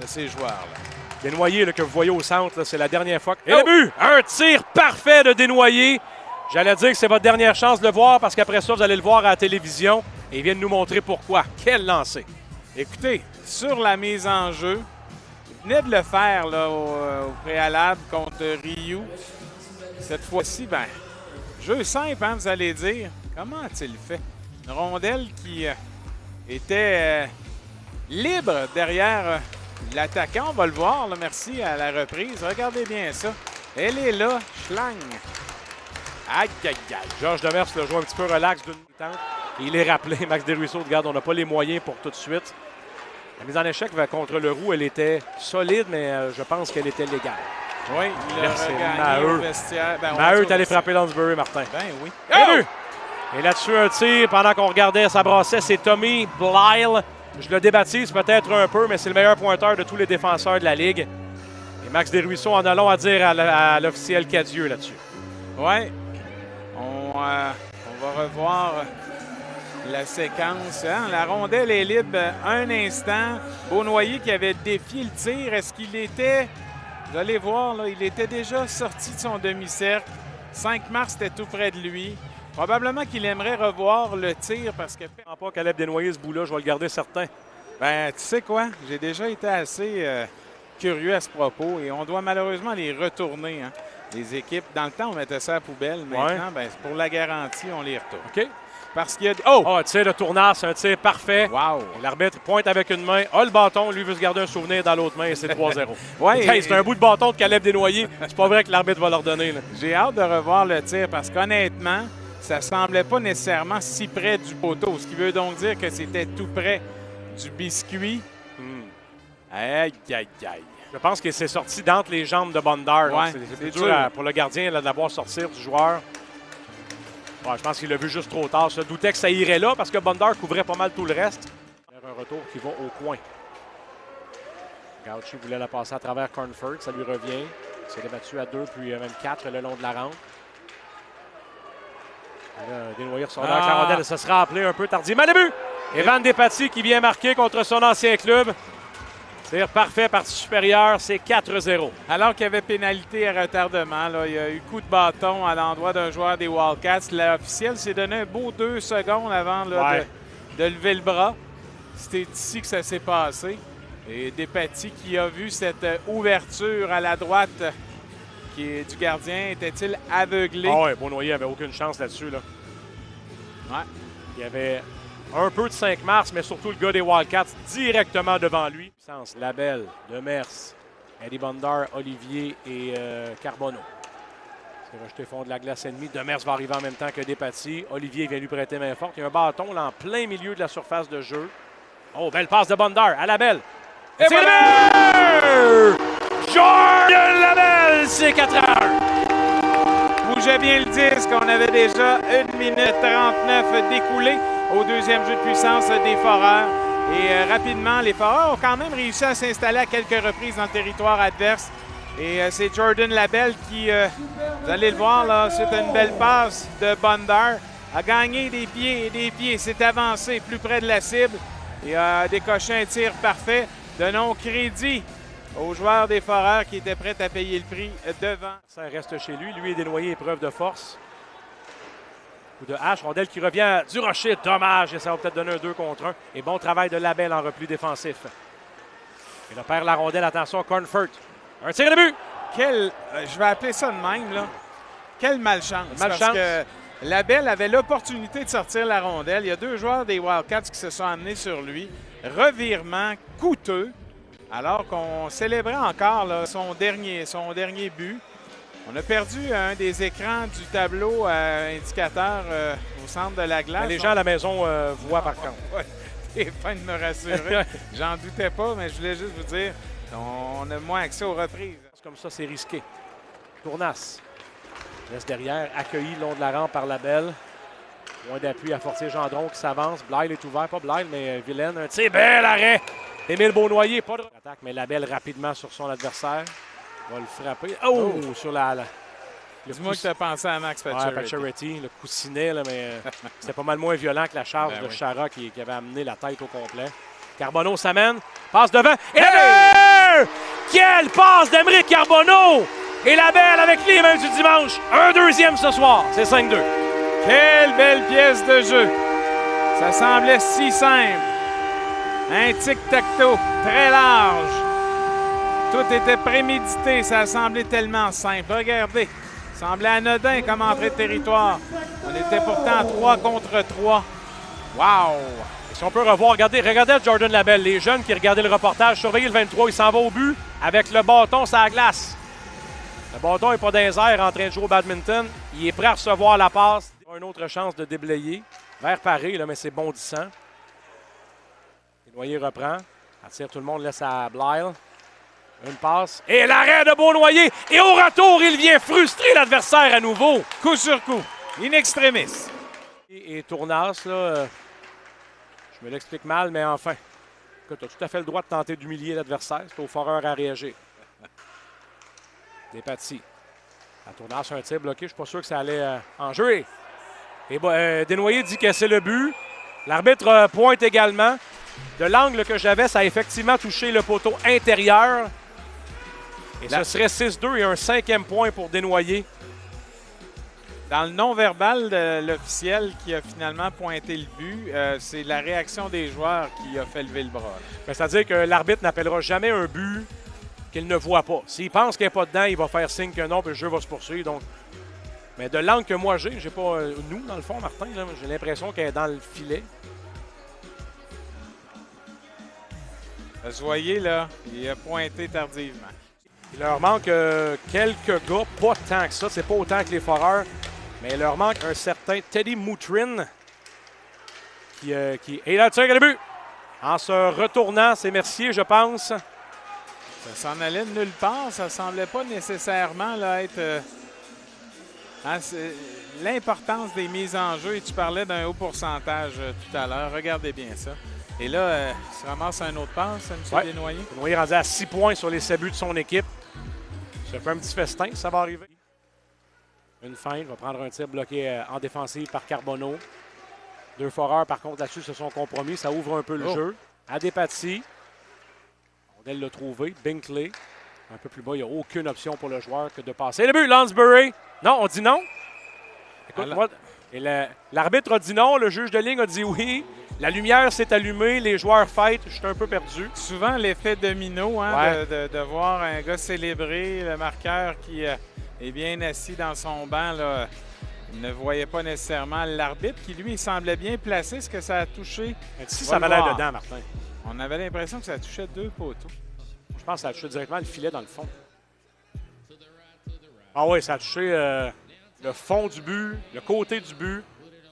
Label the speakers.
Speaker 1: ces joueurs-là.
Speaker 2: Desnoyers là, que vous voyez au centre, c'est la dernière fois. Et le but! Un tir parfait de Desnoyers. J'allais dire que c'est votre dernière chance de le voir parce qu'après ça, vous allez le voir à la télévision. Et il vient de nous montrer pourquoi. Quel lancer!
Speaker 1: Écoutez, sur la mise en jeu, il venait de le faire là, au préalable contre Ryu. Cette fois-ci, ben, jeu simple, hein, vous allez dire. Comment a-t-il fait? Une rondelle qui était libre derrière l'attaquant. On va le voir, là, merci à la reprise. Regardez bien ça. Elle est là, schlang. Aïe, aïe, aïe.
Speaker 2: Georges Demers le joue un petit peu relax d'une tente. Il est rappelé, Max Desruisseaux, regarde, on n'a pas les moyens pour tout de suite. La mise en échec contre le roux, elle était solide, mais je pense qu'elle était légale.
Speaker 1: Oui, il a regagné au vestiaire. Ben,
Speaker 2: Maheu est allé frapper Lansbury, Martin.
Speaker 1: Ben oui.
Speaker 2: Oh! Et là-dessus, un tir pendant qu'on regardait sa brassette, c'est Tommy Blyle. Je le débaptise peut-être un peu, mais c'est le meilleur pointeur de tous les défenseurs de la Ligue. Et Max Desruisseaux en a long à dire à l'officiel Cadieux là-dessus.
Speaker 1: Oui. On va revoir la séquence. Hein? La rondelle est libre un instant. Beaunoyer qui avait défié le tir. Est-ce qu'il était... Vous allez voir, là, il était déjà sorti de son demi-cercle. 5 mars, était tout près de lui. Probablement qu'il aimerait revoir le tir parce que...
Speaker 2: Pas Caleb Desnoyers, ce bout-là, je vais le garder certain.
Speaker 1: Ben, tu sais quoi? J'ai déjà été assez curieux à ce propos et on doit malheureusement les retourner, hein, les équipes. Dans le temps, on mettait ça à la poubelle. Maintenant, ben, pour la garantie, on les retourne.
Speaker 2: OK.
Speaker 1: Parce qu'il y a... Oh!
Speaker 2: Tir de tournage, c'est un tir parfait.
Speaker 1: Wow!
Speaker 2: L'arbitre pointe avec une main, a le bâton, lui veut se garder un souvenir dans l'autre main et c'est 3-0.
Speaker 1: Ouais,
Speaker 2: hey, c'est un bout de bâton de Caleb Desnoyers. C'est pas vrai que l'arbitre va leur donner.
Speaker 1: J'ai hâte de revoir le tir parce qu'honnêtement, ça semblait pas nécessairement si près du poteau. Ce qui veut donc dire que c'était tout près du biscuit. Aïe, aïe, aïe.
Speaker 2: Je pense que c'est sorti d'entre les jambes de Bondar.
Speaker 1: Ouais,
Speaker 2: c'est dur pour le gardien là, de la voir sortir du joueur. Ouais, je pense qu'il l'a vu juste trop tard. Je doutais que ça irait là parce que Bondar couvrait pas mal tout le reste. Un retour qui va au coin. Gauchi voulait la passer à travers Cornford. Ça lui revient. Il s'est débattu à 2 puis même 4 le long de la rampe. Desnoyers ressort avec la rondelle. Ça sera appelé un peu tardivement. Le but! Evan Despatie qui vient marquer contre son ancien club. C'est parfait, partie supérieure, c'est 4-0.
Speaker 1: Alors qu'il y avait pénalité à retardement, là, il y a eu coup de bâton à l'endroit d'un joueur des Wildcats. L'officiel s'est donné un beau 2 secondes avant là, de lever le bras. C'était ici que ça s'est passé. Et Despatie qui a vu cette ouverture à la droite du gardien, était-il aveuglé?
Speaker 2: Ah oui, Beaunoyer n'avait aucune chance là-dessus. Là.
Speaker 1: Ouais.
Speaker 2: Il y avait un peu de 5 mars, mais surtout le gars des Wildcats directement devant lui. Labelle, Demers, Eddie Bondar, Olivier et Carbonneau. C'est rejeté fond de la glace ennemie. Demers va arriver en même temps que Despatie. Olivier vient lui prêter main forte. Il y a un bâton là, en plein milieu de la surface de jeu. Oh, belle passe de Bondar à Labelle. Et voilà! Jordan Labelle, c'est 4-1.
Speaker 1: Bougez bien le disque, on avait déjà 1 minute 39 d'écoulé au deuxième jeu de puissance des Foreurs. Et rapidement, les Foreurs ont quand même réussi à s'installer à quelques reprises dans le territoire adverse. Et c'est Jordan Labelle qui, vous allez le voir, là, c'est une belle passe de Bondar. A gagné des pieds et des pieds, s'est avancé plus près de la cible et a décoché un tir parfait. Donnons crédit aux joueurs des Foreurs qui étaient prêts à payer le prix devant.
Speaker 2: Ça reste chez lui. Lui est Desnoyers, épreuve de force. Coup de hache, rondelle qui revient du rocher. Dommage, et ça va peut-être donner un 2 contre 1. Et bon travail de Labelle en repli défensif. Et là, perd la rondelle, attention, Cornford. Un tir de but!
Speaker 1: Je vais appeler ça de même, là. Quelle malchance. Parce que Labelle avait l'opportunité de sortir la rondelle. Il y a 2 joueurs des Wildcats qui se sont amenés sur lui. Revirement coûteux. Alors qu'on célébrait encore là, son dernier but. On a perdu un des écrans du tableau indicateur au centre de la glace.
Speaker 2: Mais les gens à la maison voient par contre.
Speaker 1: T'es fin de me rassurer. J'en doutais pas, mais je voulais juste vous dire, on a moins accès aux reprises.
Speaker 2: Comme ça, c'est risqué. Tournas laisse derrière, accueilli le long de la rampe par Labelle. Point d'appui à Fortier-Gendron qui s'avance. Blyle est ouvert, pas Blyle, mais Vilaine. Un tir, bel arrêt. Émile Beaunoyer, pas de attaque, mais Labelle rapidement sur son adversaire. Va le frapper. Oh! Sur
Speaker 1: Dis-moi que tu as pensé à Max Pacioretty.
Speaker 2: Ouais, Pacioretty, le coussinet, là, mais c'était pas mal moins violent que la charge de Chara qui avait amené la tête au complet. Carbonneau s'amène, passe devant. Et 1! Quelle passe d'Aymeric Carbonneau! Et la belle avec les mains du dimanche. Un deuxième ce soir. C'est 5-2.
Speaker 1: Quelle belle pièce de jeu. Ça semblait si simple. Un tic-tac-toe très large. Tout était prémédité. Ça semblait tellement simple. Regardez. Ça semblait anodin comme entrée de territoire. On était pourtant 3 contre 3. Wow!
Speaker 2: Si on peut revoir, regardez Jordan Labelle. Les jeunes qui regardaient le reportage, surveillez le 23, il s'en va au but avec le bâton sur la glace. Le bâton n'est pas dans les airs en train de jouer au badminton. Il est prêt à recevoir la passe. Il a une autre chance de déblayer. Vers paré, là, mais c'est bondissant. Desnoyers reprend. Attire tout le monde, laisse à Blyle. Une passe. Et l'arrêt de Beaunoyer. Et au retour, il vient frustrer l'adversaire à nouveau.
Speaker 1: Coup sur coup. In extremis.
Speaker 2: Et Tournas, là, je me l'explique mal, mais enfin. Tu as tout à fait le droit de tenter d'humilier l'adversaire. C'est au foreur à réagir. Despatie. La Tournas sur un tir bloqué. Je ne suis pas sûr que ça allait en jeu. Et Desnoyers dit que c'est le but. L'arbitre pointe également. De l'angle que j'avais, ça a effectivement touché le poteau intérieur. Et ce serait 6-2 et un 5e point pour Desnoyers.
Speaker 1: Dans le non-verbal de l'officiel qui a finalement pointé le but, c'est la réaction des joueurs qui a fait lever le bras.
Speaker 2: C'est-à-dire que l'arbitre n'appellera jamais un but qu'il ne voit pas. S'il pense qu'il n'est pas dedans, il va faire signe que non, puis le jeu va se poursuivre. Donc... Mais de l'angle que moi j'ai pas... nous, dans le fond, Martin, j'ai l'impression qu'elle est dans le filet.
Speaker 1: Vous voyez, là, il a pointé tardivement.
Speaker 2: Il leur manque quelques gars, pas tant que ça. C'est pas autant que les Foreurs. Mais il leur manque un certain Teddy Moutrin. Et là, tire le but. En se retournant, c'est Mercier, je pense.
Speaker 1: Ça s'en allait de nulle part. Ça semblait pas nécessairement là, être... l'importance des mises en jeu. Et tu parlais d'un haut pourcentage tout à l'heure. Regardez bien ça. Et là, il se ramasse un autre passe, M. Desnoyers.
Speaker 2: Desnoyers rendu à 6 points sur les 7 buts de son équipe. Ça fait un petit festin, ça va arriver. Une feinte, va prendre un tir bloqué en défensive par Carbonneau. Deux Foreurs, par contre, là-dessus, se sont compromis. Ça ouvre un peu le jeu. À Despatie. On l'a trouvé. Binkley. Un peu plus bas, il n'y a aucune option pour le joueur que de passer. Le but, Lansbury. Non, on dit non. Écoute, moi, l'arbitre a dit non. Le juge de ligne a dit oui. La lumière s'est allumée, les joueurs fêtent, je suis un peu perdu.
Speaker 1: Souvent l'effet domino, hein, de voir un gars célébrer, le marqueur qui est bien assis dans son banc, là, ne voyait pas nécessairement l'arbitre qui, lui, semblait bien placé. Est-ce que ça a touché?
Speaker 2: Si ça avait l'air dedans, Martin.
Speaker 1: On avait l'impression que ça touchait 2 poteaux.
Speaker 2: Je pense que ça a touché directement le filet dans le fond. Ah oui, ça a touché le fond du but, le côté du but.